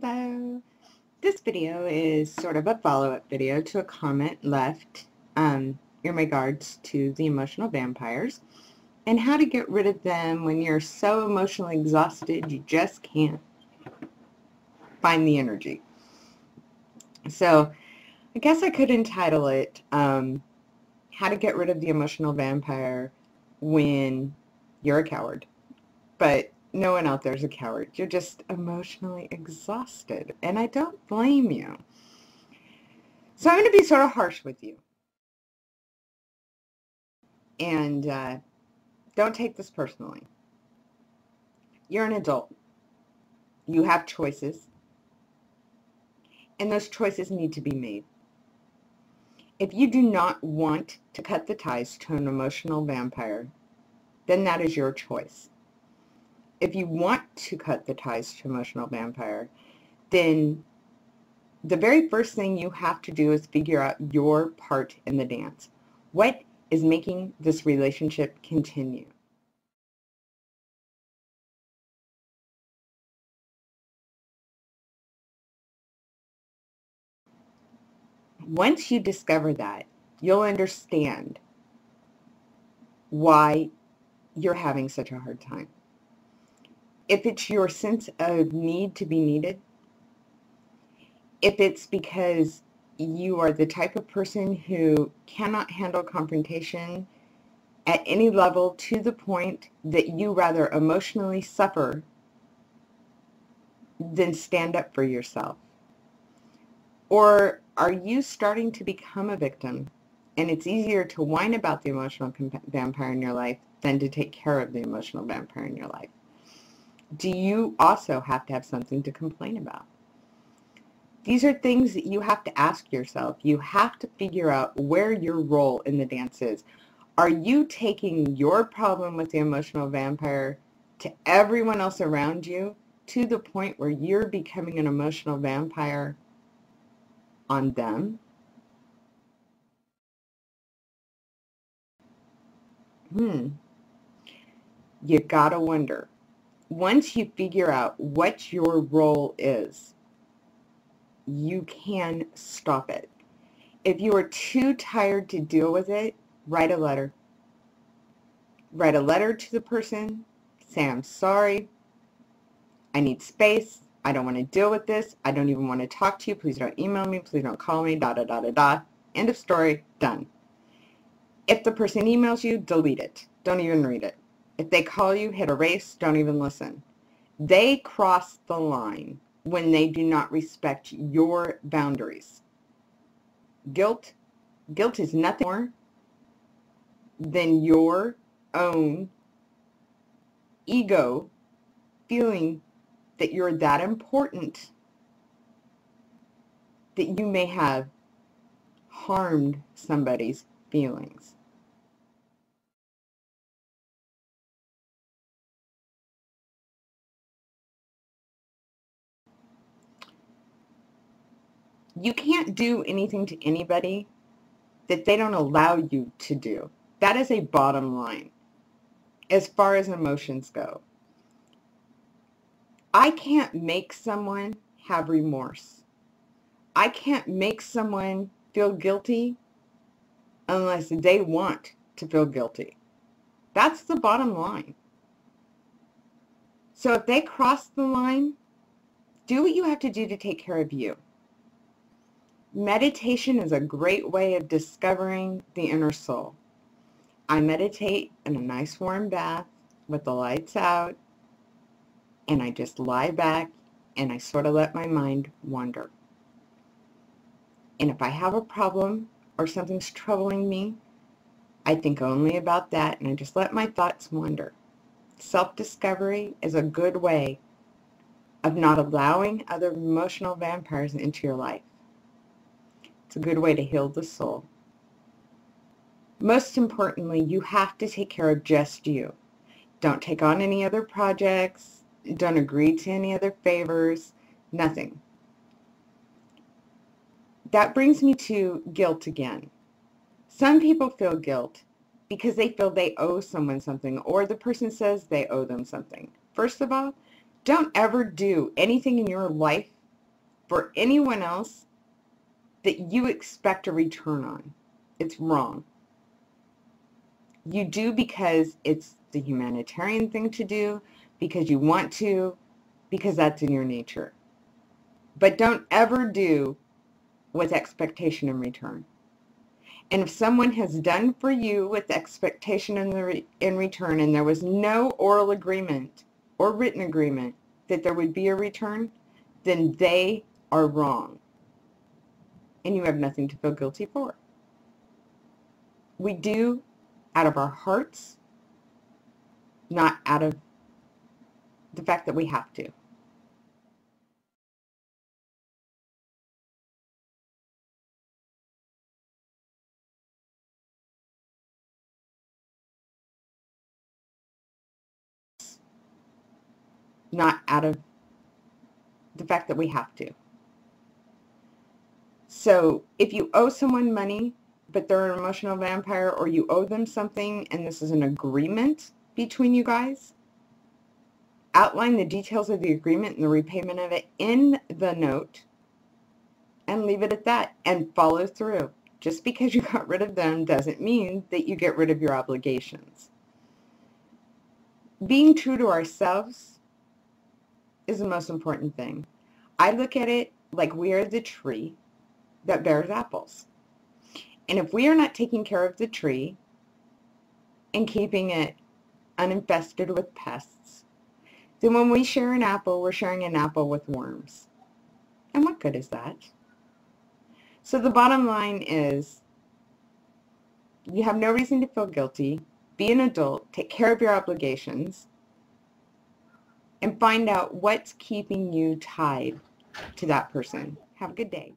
Hello. This video is sort of a follow-up video to a comment left in regards to the emotional vampires and how to get rid of them when you're so emotionally exhausted you just can't find the energy. So I guess I could entitle it How to Get Rid of the Emotional Vampire When You're a Coward. But no one out there is a coward. You're just emotionally exhausted, and I don't blame you. So I'm going to be sort of harsh with you. And don't take this personally. You're an adult. You have choices. And those choices need to be made. If you do not want to cut the ties to an emotional vampire, then that is your choice. If you want to cut the ties to emotional vampire, then the very first thing you have to do is figure out your part in the dance. What is making this relationship continue? Once you discover that, you'll understand why you're having such a hard time. If it's your sense of need to be needed, if it's because you are the type of person who cannot handle confrontation at any level to the point that you rather emotionally suffer than stand up for yourself, or are you starting to become a victim and it's easier to whine about the emotional vampire in your life than to take care of the emotional vampire in your life? Do you also have to have something to complain about? These are things that you have to ask yourself. You have to figure out where your role in the dance is. Are you taking your problem with the emotional vampire to everyone else around you to the point where you're becoming an emotional vampire on them? You gotta wonder. Once you figure out what your role is, you can stop it. If you are too tired to deal with it, write a letter. Write a letter to the person. Say, I'm sorry. I need space. I don't want to deal with this. I don't even want to talk to you. Please don't email me. Please don't call me. Da, da, da, da, da. End of story. Done. If the person emails you, delete it. Don't even read it. If they call you, hit erase. Don't even listen. They cross the line when they do not respect your boundaries. Guilt is nothing more than your own ego feeling that you're that important that you may have harmed somebody's feelings. You can't do anything to anybody that they don't allow you to do. That is a bottom line as far as emotions go. I can't make someone have remorse. I can't make someone feel guilty unless they want to feel guilty. That's the bottom line. So if they cross the line, do what you have to do to take care of you. Meditation is a great way of discovering the inner soul. I meditate in a nice warm bath with the lights out, and I just lie back and I sort of let my mind wander. And if I have a problem or something's troubling me, I think only about that and I just let my thoughts wander. Self-discovery is a good way of not allowing other emotional vampires into your life. It's a good way to heal the soul. Most importantly, you have to take care of just you. Don't take on any other projects. Don't agree to any other favors. Nothing. That brings me to guilt again. Some people feel guilt because they feel they owe someone something, or the person says they owe them something. First of all, don't ever do anything in your life for anyone else that you expect a return on. It's wrong. You do because it's the humanitarian thing to do, because you want to, because that's in your nature. But don't ever do with expectation in return. And if someone has done for you with expectation in return, and there was no oral agreement or written agreement that there would be a return, then they are wrong. And you have nothing to feel guilty for. We do out of our hearts, not out of the fact that we have to. Not out of the fact that we have to. So if you owe someone money, but they're an emotional vampire, or you owe them something and this is an agreement between you guys, outline the details of the agreement and the repayment of it in the note and leave it at that and follow through. Just because you got rid of them doesn't mean that you get rid of your obligations. Being true to ourselves is the most important thing. I look at it like we are the tree that bears apples. And if we are not taking care of the tree and keeping it uninfested with pests, then when we share an apple, we're sharing an apple with worms. And what good is that? So the bottom line is, you have no reason to feel guilty. Be an adult, take care of your obligations, and find out what's keeping you tied to that person. Have a good day.